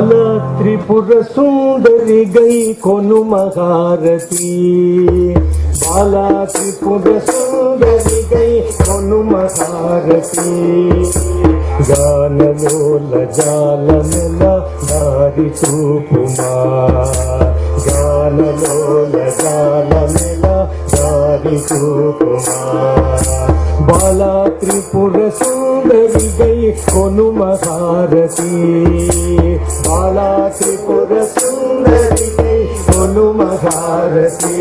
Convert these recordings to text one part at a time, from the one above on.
బాల త్రిపుర సుందరి గై కొను మహారతి బాల త్రిపుర సుందరి గై కొను మహారతి గానలోల జాలమెల దారి చూపుమా గానలోల జాలమెల దారి చూపుమా బాల త్రిపుర సుందరి గై కొను మహారతి బాల త్రిపుర సుందరి గై కొను మహారతి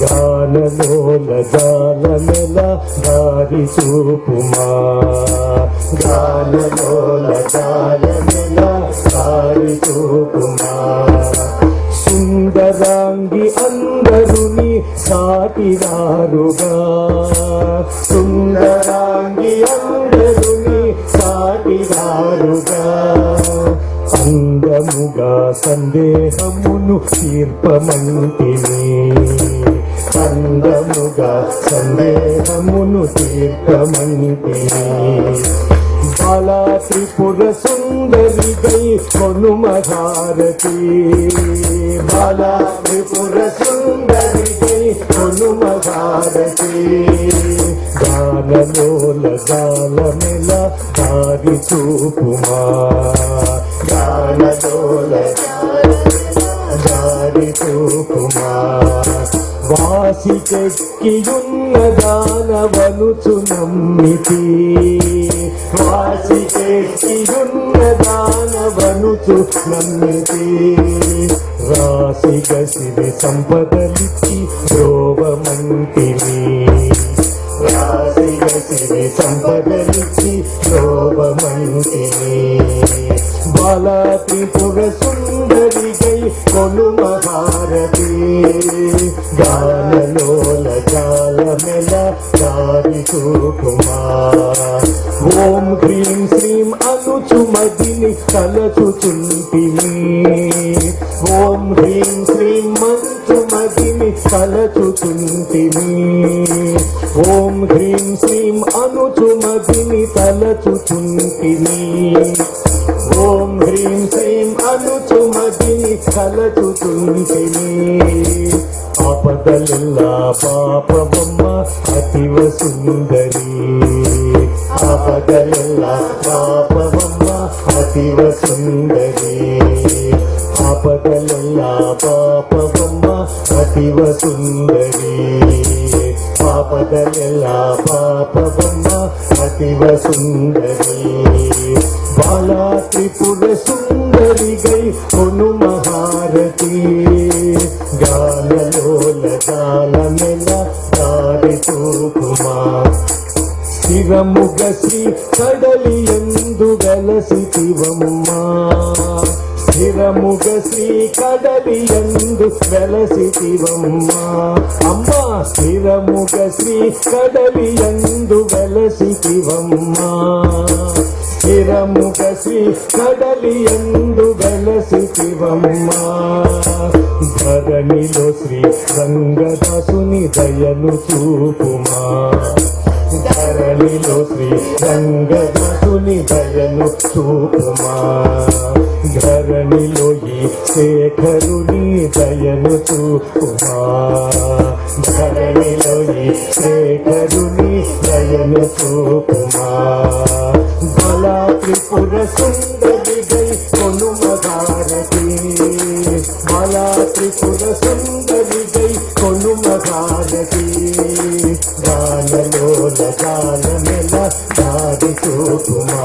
గానలోల జాలమెల దారి చూపుమా గానలోల జాలమెల దారి చూపుమా సుందరాంగి అందరుని సాటిదారుగా సుందరాంగి అందరుని సాటిదారుగా అందముగా సందేహమును తీర్పమంటిని అందముగా సందేహమును తీర్పమంటిని బాల త్రిపుర సుందరి గై కొను మహారతి బాల త్రిపుర సుందరి గై కొను మహారతి గానలోల జాలమెల దారి చూపుమా గానలోల దారి చూపుమా వాసికెక్కియున్న దానవనుచు నమ్మితి వాసికెక్కియున్న దానవనుచు నమ్మితి రాశిగ సిరి సంపదలిచ్చి రోవమంటిని రాశిగ సిరి సంపదలిచ్చి రోవమంటిని బాల త్రిపుర సుందరి గై కొను మహారతి గానలోల జాలమెల దారి చూపుమా ఓం హ్రీం శ్రీం అనుచు మదిని తలచుచుంటిని ఓం హ్రీం శ్రీం మంచు మదిని తలచుచుంటిని ఓం హ్రీం శ్రీం అనుచు మదిని తలచుచుంటిని ఓం హ్రీం శ్రీం అనుచు మదిని తలచుచుంటిని ఆపదలెల్ల పాపవమ్మ అతివ సుందరి ఆపదలెల్ల పాపవమ్మ అతివ సుందరి ఆపదలెల్ల పాపవమ్మ అతివ సుందరి ఆపదలెల్ల పాపవమ్మ అతివ సుందరి బాల త్రిపుర సుందరి గై కొను మహారతి గానలోల జాలమెల దారి చూపుమా స్థిరముగ శ్రీ కడలియందు వెలసితివమ్మా స్థిరముగ శ్రీ కడలియందు వెలసితివమ్మా అమ్మా స్థిరముగ శ్రీ కడలియందు వెలసితివమ్మా స్థిరముగ శ్రీ కడలియందు వెలసితివమ్మా ధరణిలో శ్రీ రంగదాసుని దయను చూపుమా ధరణిలో శ్రీ రంగదాసుని దయను చూపుమా ధరణిలో ఈ శేఖరుని దయను చూపుమా ధరణిలో ఈ శేఖరుని దయను చూపుమా బాల త్రిపుర సుందరి గై కొను మహారతి బాల త్రిపుర సుందరి గై కొను మహారతి గానలోల జాలమెల దారి చూపుమా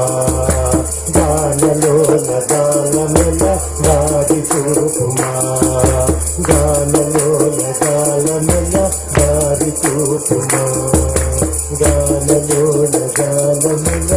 గానలోల జాలమెల దారి చూపుమా గానలోల జాలమెల దారి చూపుమా గానలోల జాలమెల